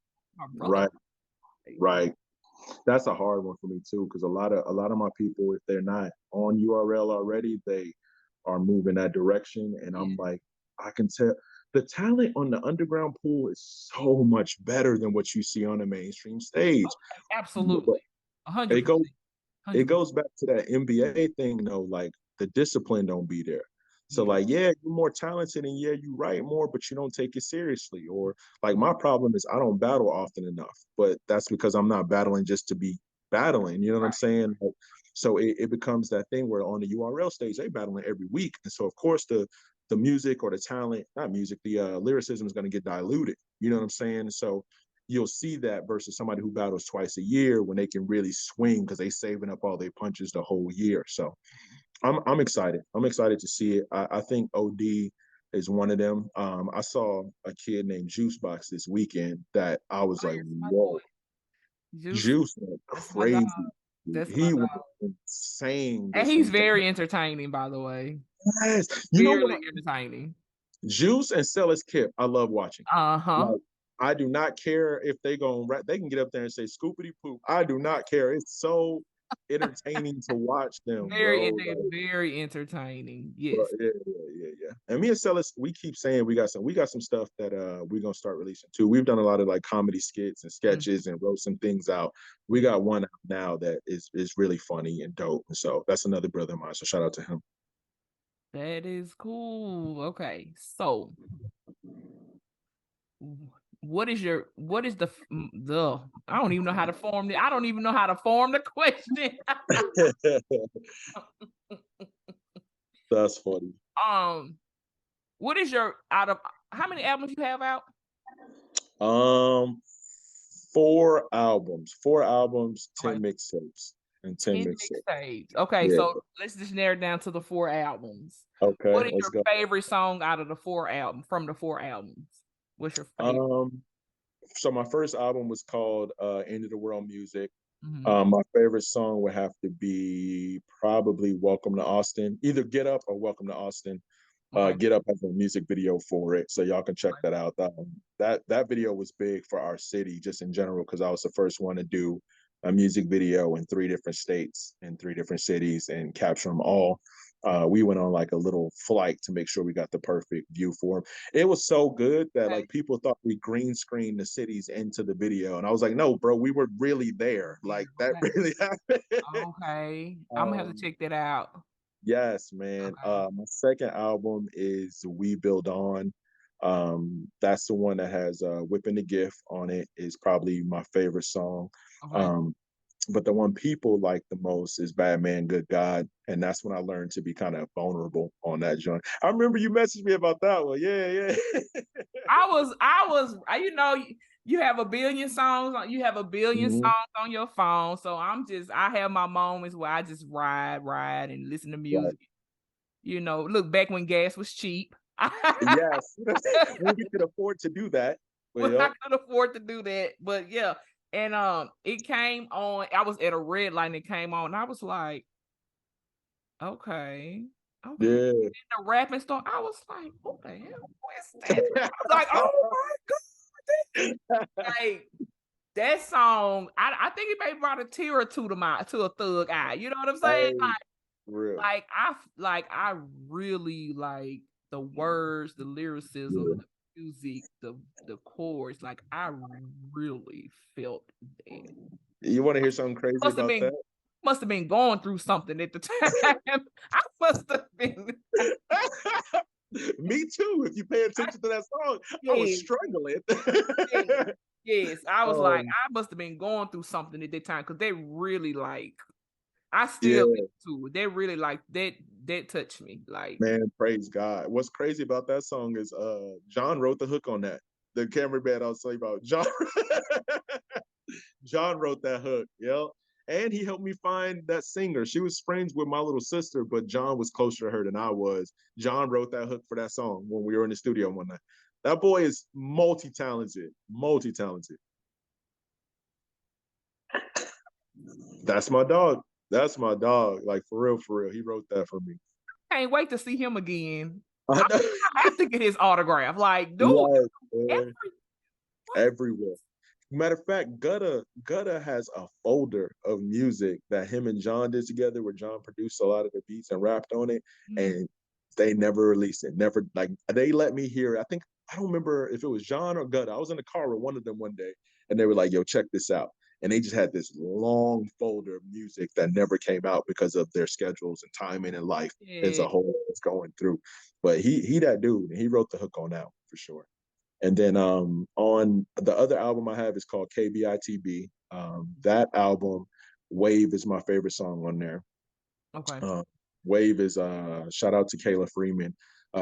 That's a hard one for me too, because a lot of my people, if they're not on URL already, they are moving that direction, and I'm like, I can tell the talent on the underground pool is so much better than what you see on the mainstream stage. Oh, absolutely, 100%. It goes back to that NBA thing though, like the discipline don't be there. So like, yeah, you're more talented and yeah, you write more, but you don't take it seriously. Or like my problem is I don't battle often enough, but that's because I'm not battling just to be battling. You know what I'm saying? Like, so it becomes that thing where on the URL stage, they battling every week. And so of course the music or the talent, not music, the lyricism is going to get diluted. You know what I'm saying? So you'll see that versus somebody who battles twice a year when they can really swing because they saving up all their punches the whole year. So I'm excited. I'm excited to see it. I think OD is one of them. I saw a kid named Juicebox this weekend that I was like, whoa. Juice went crazy. He was insane. And he's very entertaining, by the way. Yes. You know what? Entertaining. Juice and Celis Kip, I love watching. Like, I do not care if they can get up there and say scoopity poop. I do not care. It's so entertaining to watch them. Very entertaining. Yes. Yeah. And me and Celis, we keep saying we got some stuff that we're gonna start releasing too. We've done a lot of like comedy skits and sketches and wrote some things out. We got one out now that is really funny and dope. And so that's another brother of mine. So shout out to him. That is cool. Okay. So what is the I don't even know how to form it. I don't even know how to form the question. That's funny. What is your how many albums you have out? 4 albums, 10 mixtapes, and 10 mixtapes. Okay, yeah. So let's just narrow it down to the 4 albums. Okay. What is your favorite song out of the 4 albums? From the 4 albums, what's your favorite? So my first album was called End of the World Music. My favorite song would have to be probably Welcome to Austin, either Get Up or Welcome to Austin. Get Up has a music video for it, so y'all can check that out. That video was big for our city just in general because I was the first one to do a music video in 3 different states and 3 different cities and capture them all. We went on like a little flight to make sure we got the perfect view for him. It was so good that like people thought we green screened the cities into the video, and I was like, no, bro, we were really there. Like that really happened. Okay, I'm gonna have to check that out. Yes, man. My second album is We Build On. That's the one that has Whipping the Gift on it. Is probably my favorite song. But the one people like the most is Bad Man, Good God. And that's when I learned to be kind of vulnerable on that joint. I remember you messaged me about that one. Yeah. I was, you know, you have a billion songs, you have a billion songs on your phone. So I have my moments where I just ride and listen to music. Right. You know, look back when gas was cheap. Yes. When we could afford to do that. Well, I could afford to do that. But yeah. And it came on. I was at a red light and it came on. And I was like, okay. Yeah. And the rapping stuff. I was like, what the hell? What's that? I was like, oh my God. Like that song, I think it may brought a tear or two to a thug eye. You know what I'm saying? I really like the words, the lyricism, the music, the chords. Like I really felt that. You want to hear something crazy about that? Must have been going through something at the time. I must have been. Me too. If you pay attention to that song, I was struggling. Yes, I was like, I must have been going through something at that time because they really like. I still too. They really like that. That touched me. Like, man, praise God. What's crazy about that song is John wrote the hook on that. The cameraman I was telling you about. John wrote that hook. Yeah. And he helped me find that singer. She was friends with my little sister, but John was closer to her than I was. John wrote that hook for that song when we were in the studio one night. That boy is multi-talented. That's my dog. Like for real. He wrote that for me. I can't wait to see him again. I have to get his autograph. Like, dude, everywhere. Matter of fact, Gutta has a folder of music that him and John did together, where John produced a lot of the beats and rapped on it, and they never released it. Never, like, they let me hear it. I don't remember if it was John or Gutta. I was in the car with one of them one day, and they were like, "Yo, check this out." And they just had this long folder of music that never came out because of their schedules and timing and life as a whole was going through. But he that dude, and he wrote the hook on that for sure. And then on the other album I have is called KBITB. That album, Wave, is my favorite song on there. Okay. Wave is shout out to Kayla Freeman.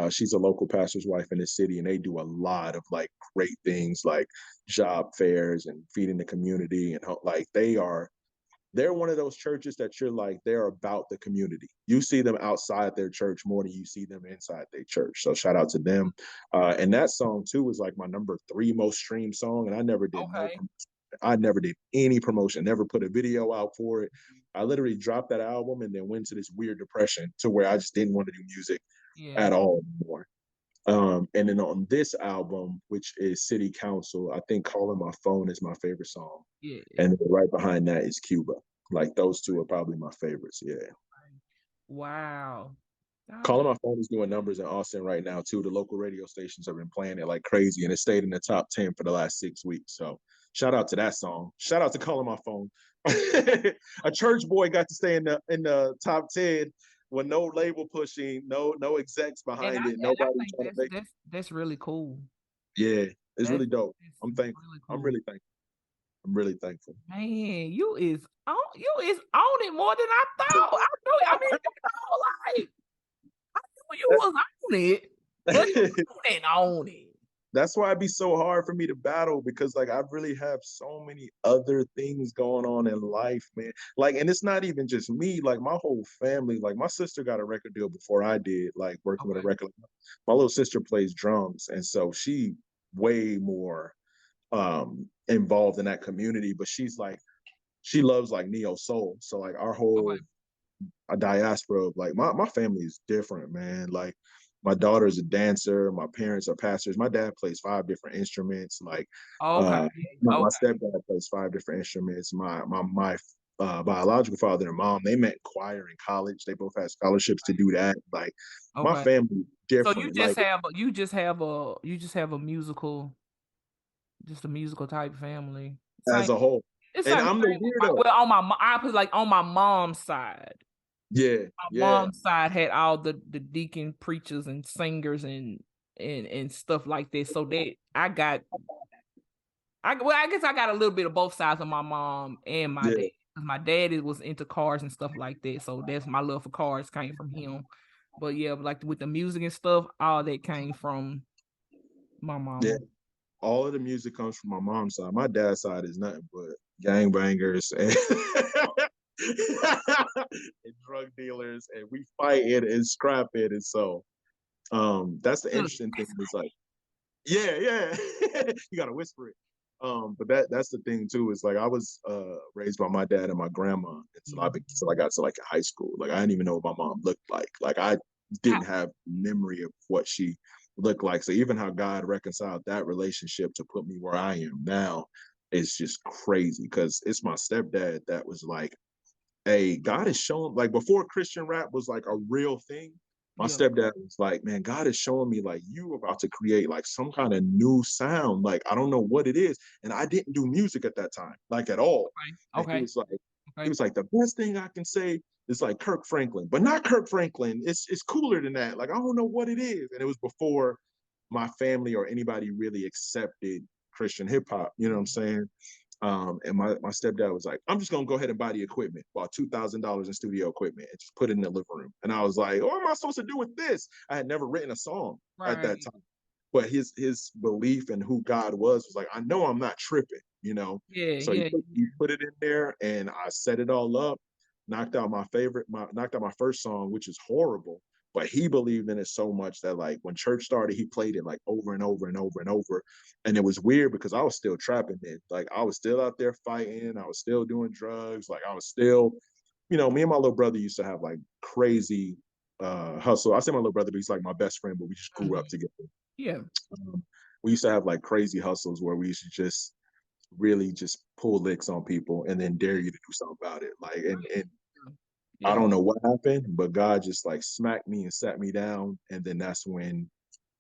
She's a local pastor's wife in the city, and they do a lot of like great things like job fairs and feeding the community, and like they're one of those churches that you're like, they're about the community. You see them outside their church more than you see them inside their church. So shout out to them. And that song too was like my number 3 most streamed song. And I never did any promotion, never put a video out for it. I literally dropped that album and then went to this weird depression to where I just didn't want to do music at all anymore. And then on this album, which is City Council, I think Calling My Phone is my favorite song. Yeah. And right behind that is Cuba. Like those two are probably my favorites. Yeah. Wow. Calling My Phone is doing numbers in Austin right now too. The local radio stations have been playing it like crazy, and it stayed in the top 10 for the last 6 weeks. So shout out to that song. Shout out to Calling My Phone. A church boy got to stay in the top 10 with no label pushing, no execs behind it. Nobody trying to make it. That's really cool. Yeah, it's really dope. I'm thankful. Really cool. I'm really thankful. Man, you is on it more than I thought. I knew you was on it, but you ain't on it. That's why it'd be so hard for me to battle, because like I really have so many other things going on in life, man. Like, and it's not even just me, like my whole family. Like my sister got a record deal before I did, like working with a record. My little sister plays drums, and so she way more involved in that community, but she loves like neo soul. So like our whole a diaspora of like my family is different, man. Like my daughter's a dancer. My parents are pastors. My dad plays 5 different instruments. Like my stepdad plays 5 different instruments. My biological father and mom, they met in choir in college. They both had scholarships to do that. Like my family different. So you just have a musical, just a musical type family as a whole. It's and I'm the weirdo. Well, I put like on my mom's side. Yeah, my mom's side had all the deacon preachers and singers and stuff like this. So that I guess I got a little bit of both sides of my mom and my dad. My dad was into cars and stuff like that, so that's my love for cars came from him. But yeah, like with the music and stuff, all that came from my mom. Yeah, all of the music comes from my mom's side. My dad's side is nothing but gangbangers and, and drug dealers, and we fight it and scrap it. And so that's the interesting thing. Is like, yeah, you gotta whisper it. But that's the thing too, is like I was raised by my dad and my grandma until I got to like high school. Like I didn't even know what my mom looked like. Like I didn't have memory of what she looked like. So even how God reconciled that relationship to put me where I am now is just crazy, because it's my stepdad that was like, hey, God is showing, like before Christian rap was like a real thing, my stepdad was like, man, God is showing me like you about to create like some kind of new sound. Like, I don't know what it is. And I didn't do music at that time, like at all. Okay. He was like, the best thing I can say is like Kirk Franklin, but not Kirk Franklin. It's cooler than that. Like, I don't know what it is. And it was before my family or anybody really accepted Christian hip hop. You know what I'm saying? And my stepdad was like, I'm just gonna go ahead and buy the equipment, bought $2,000 in studio equipment and just put it in the living room. And I was like, what am I supposed to do with this? I had never written a song at that time. But his belief in who God was like, I know I'm not tripping, you know? So he put it in there, and I set it all up, knocked out my first song, which is horrible. But he believed in it so much that like when church started, he played it like over and over and over and over. And it was weird because I was still trapping it. Like I was still out there fighting. I was still doing drugs. Like I was still, you know, me and my little brother used to have like crazy hustle. I say my little brother, but he's like my best friend, but we just grew up together. Yeah. We used to have like crazy hustles where we used to just really just pull licks on people and then dare you to do something about it. Like, and I don't know what happened, but God just like smacked me and sat me down. And then that's when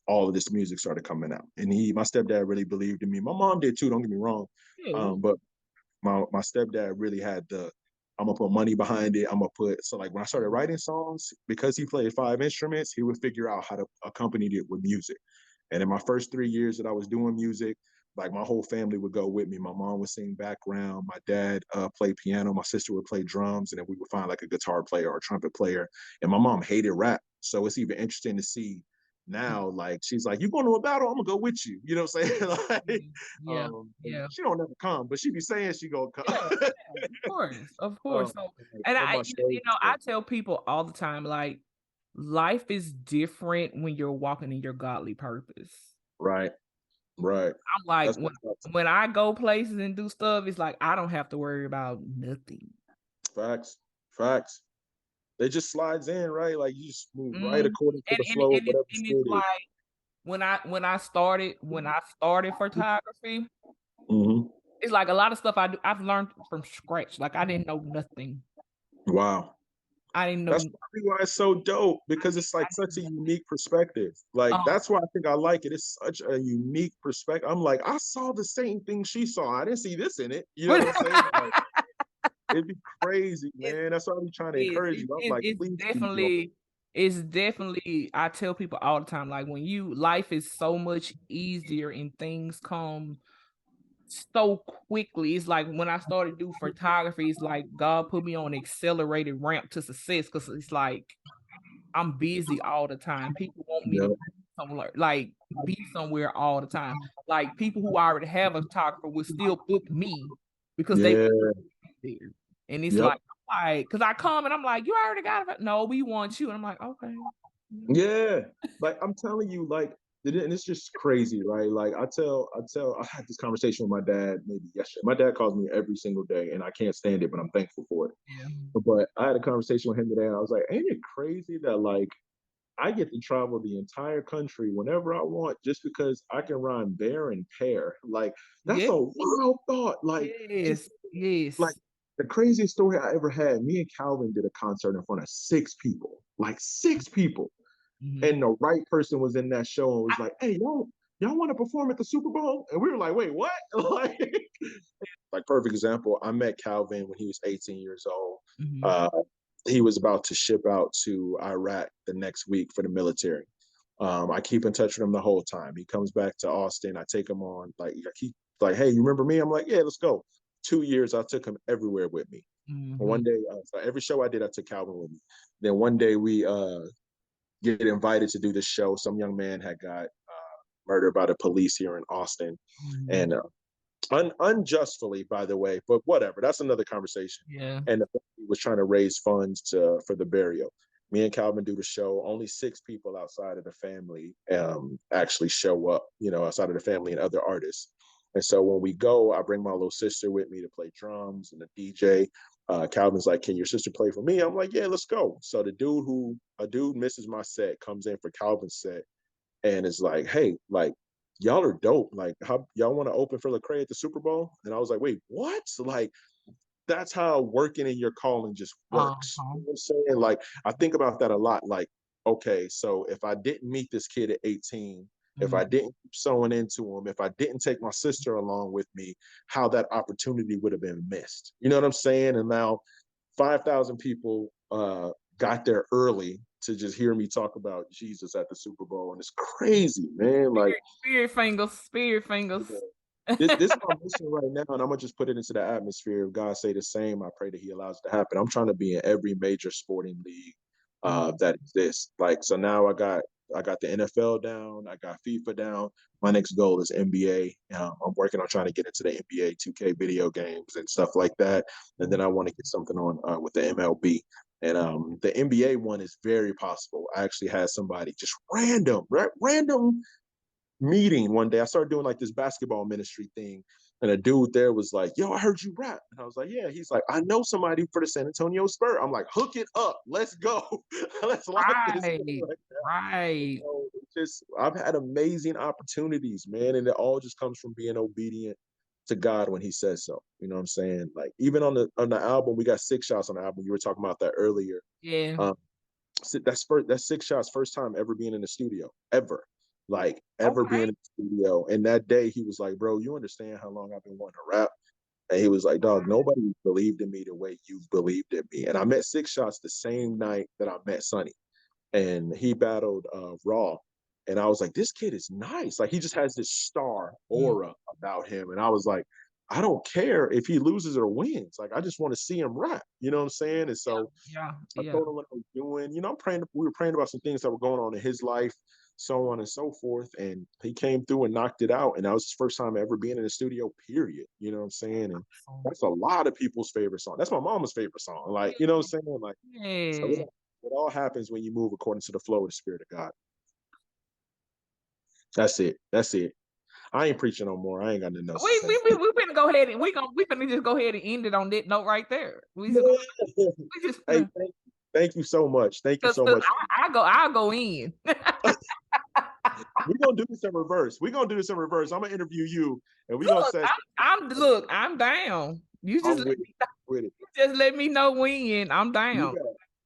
all of this music started coming out. And my stepdad really believed in me. My mom did too, don't get me wrong. But my stepdad really had I'm gonna put money behind it. So like when I started writing songs, because he played 5 instruments, he would figure out how to accompany it with music. And in my first 3 years that I was doing music, like my whole family would go with me. My mom would sing background. My dad played piano. My sister would play drums, and then we would find like a guitar player or a trumpet player. And my mom hated rap. So it's even interesting to see now, like, she's like, you going to a battle? I'm gonna go with you. You know what I'm saying? Like, she don't ever come, but she be saying she gonna come. Of course. So, and I tell people all the time, like, life is different when you're walking in your godly purpose. Right. I'm like, when I go places and do stuff, it's like I don't have to worry about nothing. Facts. It just slides in, right? Like you just move right according to the flow of whatever it's like when I started photography, it's like a lot of stuff I've learned from scratch. Like I didn't know nothing. Wow. I didn't know. That's probably why it's so dope, because it's like such a unique perspective. Like that's why I think I like it. It's such a unique perspective. I'm like, I saw the same thing she saw. I didn't see this in it. You know what I'm saying? Like, it'd be crazy, man. That's why I'm trying to encourage you. I'm like, it's definitely, I tell people all the time, like when life is so much easier and things come so quickly. It's like when I started do photography, it's like God put me on an accelerated ramp to success, because it's like I'm busy all the time. People want me to be somewhere, like be somewhere all the time. Like people who already have a photographer will still book me because they there. And it's like, because I come and I'm like, you already got it. No, we want you. And I'm like, okay. Yeah. Like I'm telling you, like, and it's just crazy, right? Like I had this conversation with my dad maybe yesterday. My dad calls me every single day and I can't stand it, but I'm thankful for it. Yeah. But I had a conversation with him today and I was like, ain't it crazy that like I get to travel the entire country whenever I want just because I can rhyme bear and pear? Like that's a wild thought. Like yes. Like the craziest story I ever had, me and Calvin did a concert in front of 6 people, like 6 people. Mm-hmm. And the right person was in that show and was like, hey, y'all want to perform at the Super Bowl? And we were like, wait, what? Like perfect example, I met Calvin when he was 18 years old. Mm-hmm. He was about to ship out to Iraq the next week for the military. I keep in touch with him the whole time. He comes back to Austin. I take him on, like, hey, you remember me? I'm like, yeah, let's go. 2 years, I took him everywhere with me. Mm-hmm. One day, so every show I did, I took Calvin with me. Then one day we get invited to do this show. Some young man had got murdered by the police here in Austin. Mm-hmm. And unjustly, by the way, but whatever, that's another conversation. Yeah. And the family was trying to raise funds for the burial. Me and Calvin do the show. Only 6 people outside of the family actually show up, outside of the family and other artists. And so when we go, I bring my little sister with me to play drums and the DJ. Calvin's like, can your sister play for me? I'm like, yeah, let's go. So a dude misses my set, comes in for Calvin's set, and is like, hey, like, y'all are dope. Like, how y'all want to open for Lecrae at the Super Bowl? And I was like, wait, what? Like, that's how working in your calling just works. Uh-huh. You know what I'm saying? Like, I think about that a lot. Like, okay, so if I didn't meet this kid at 18, if I didn't keep sewing into him, if I didn't take my sister along with me, how that opportunity would have been missed. You know what I'm saying? And now 5,000 people got there early to just hear me talk about Jesus at the Super Bowl. And it's crazy, man. Like spirit fingers. This is my mission right now, and I'm gonna just put it into the atmosphere. If God say the same, I pray that He allows it to happen. I'm trying to be in every major sporting league that exists. Like, so now I got the NFL down, I got FIFA down. My next goal is NBA. I'm working on trying to get into the NBA 2K video games and stuff like that. And then I want to get something on with the MLB. And the NBA one is very possible. I actually had somebody just random meeting one day. I started doing like this basketball ministry thing, and a dude there was like, yo, I heard you rap. And I was like, yeah. He's like, I know somebody for the San Antonio Spurs. I'm like, hook it up. Let's go. Let's lock this in. Right. Just, I've had amazing opportunities, man. And it all just comes from being obedient to God when He says so. You know what I'm saying? Like, even on the album, we got 6 shots on the album. You were talking about that earlier. Yeah. That's 6 shots, first time ever being in the studio, ever. Like, ever being in the studio. And that day he was like, bro, you understand how long I've been wanting to rap? And he was like, dog, nobody believed in me the way you believed in me. And I met 6 shots the same night that I met Sonny. And he battled Raw. And I was like, this kid is nice. Like, he just has this star aura about him. And I was like, I don't care if he loses or wins. Like, I just want to see him rap. You know what I'm saying? And so I told him what I was doing. You know, we were praying about some things that were going on in his life, so on and so forth. And he came through and knocked it out. And that was his first time ever being in the studio, period. You know what I'm saying? And that's a lot of people's favorite song. That's my mama's favorite song. Like, you know what I'm saying? Like, so it all happens when you move according to the flow of the Spirit of God. That's it. I ain't preaching no more. I ain't got nothing else. We finna go ahead and we finna just go ahead and end it on that note right there. Hey, thank you so much. Thank you so much. I'll go in. We're gonna do this in reverse. I'm gonna interview you, and we're gonna say, I'm down. You just let me know when. I'm down.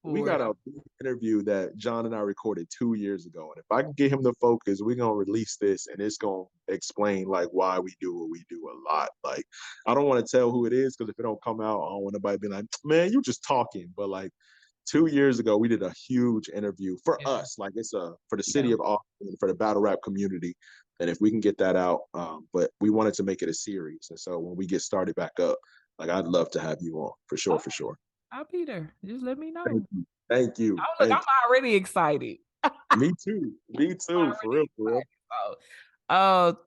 We got an interview that John and I recorded 2 years ago, and if I can get him to focus, we're gonna release this, and it's gonna explain like why we do what we do a lot. Like, I don't want to tell who it is, because if it don't come out, I don't want nobody being like, man, you just talking. But like 2 years ago, we did a huge interview for us. Like, it's for the city of Austin, for the battle rap community. And if we can get that out, but we wanted to make it a series. And so when we get started back up, like, I'd love to have you on for sure. I'll be there. Just let me know. Thank you. I'm already excited. Me too. For real.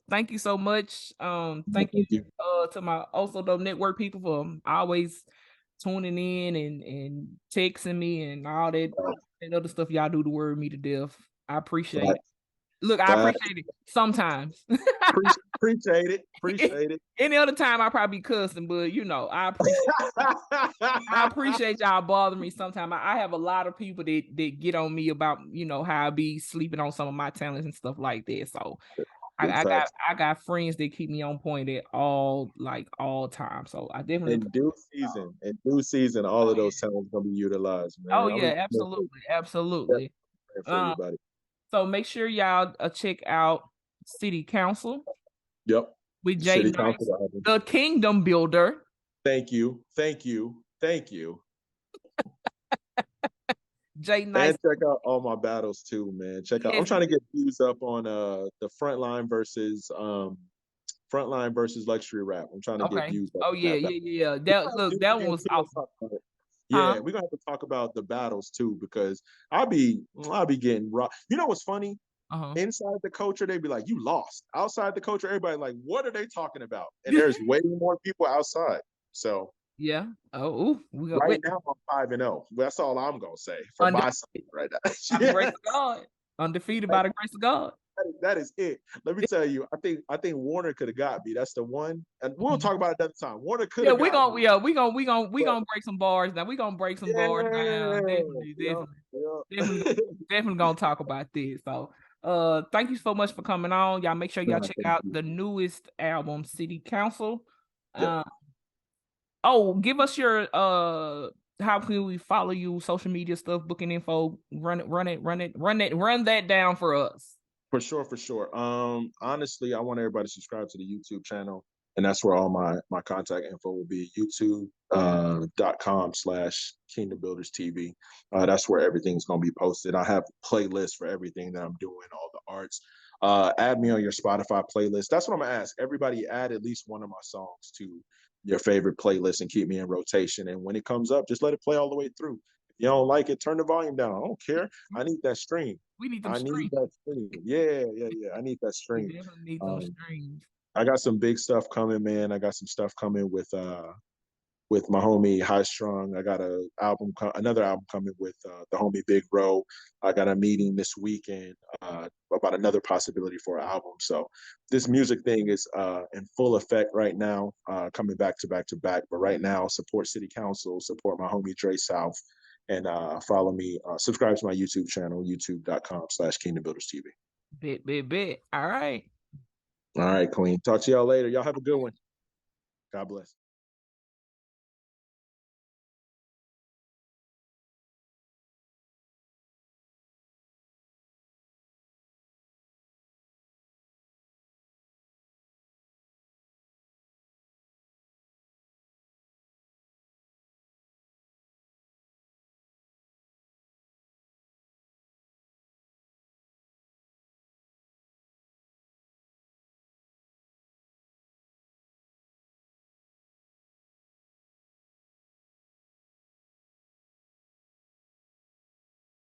Thank you so much. Thank you to my Also Dope Network people for always tuning in and texting me and all that other stuff y'all do to worry me to death. I appreciate it. Look, I appreciate it sometimes. Appreciate it. Any other time I probably cussing, but you know, I appreciate y'all bothering me sometimes. I have a lot of people that get on me about, you know, how I be sleeping on some of my talents and stuff like that. So I got friends that keep me on point at all times. So I definitely in due season, all of those talents gonna be utilized, man. Oh yeah, absolutely. For everybody. So make sure y'all check out City Council. Yep. With Jay Nice, the Kingdom Builder. Thank you. Jay Nice. And check out all my battles too, man. Check out. I'm trying to get views up on the Frontline versus Luxury Rap. I'm trying to get views up. Oh yeah. That one was awesome. Yeah, we're gonna have to talk about the battles too, because I'll be getting raw. You know what's funny? Inside the culture, they'd be like, "You lost." Outside the culture, everybody like, "What are they talking about?" And there's way more people outside. So yeah. Oh, right now I'm 5-0. That's all I'm gonna say for my side right now. By the grace of God, undefeated by the grace of God. That is it. Let me tell you, I think Warner could have got me. That's the one, and we'll talk about it another time. Warner could. Yeah, we gonna break some bars now. We gonna break some bars down. Definitely gonna talk about this. So, thank you so much for coming on. Y'all make sure y'all check out the newest album, City Council. Give us your how can we follow you, social media stuff, booking info, run that down for us. For sure. Honestly, I want everybody to subscribe to the YouTube channel, and that's where all my contact info will be. YouTube.com/Kingdom Builders TV. That's where everything's gonna be posted. I have playlists for everything that I'm doing, all the arts. Add me on your Spotify playlist. That's what I'm gonna ask everybody. Add at least one of my songs to your favorite playlist and keep me in rotation. And when it comes up, just let it play all the way through. If you don't like it, turn the volume down. I don't care. I need that stream. We need that stream. Yeah. I need that stream. We definitely need those streams. I got some big stuff coming, man. I got some stuff coming with my homie High Strung. I got another album coming with the homie Big Ro. I got a meeting this weekend about another possibility for an album. So this music thing is in full effect right now, coming back to back. But right now, support City Council, support my homie Dre South, and follow me. Subscribe to my YouTube channel, youtube.com/Kingdom Builders TV. Bet. All right, Queen. Talk to y'all later. Y'all have a good one. God bless.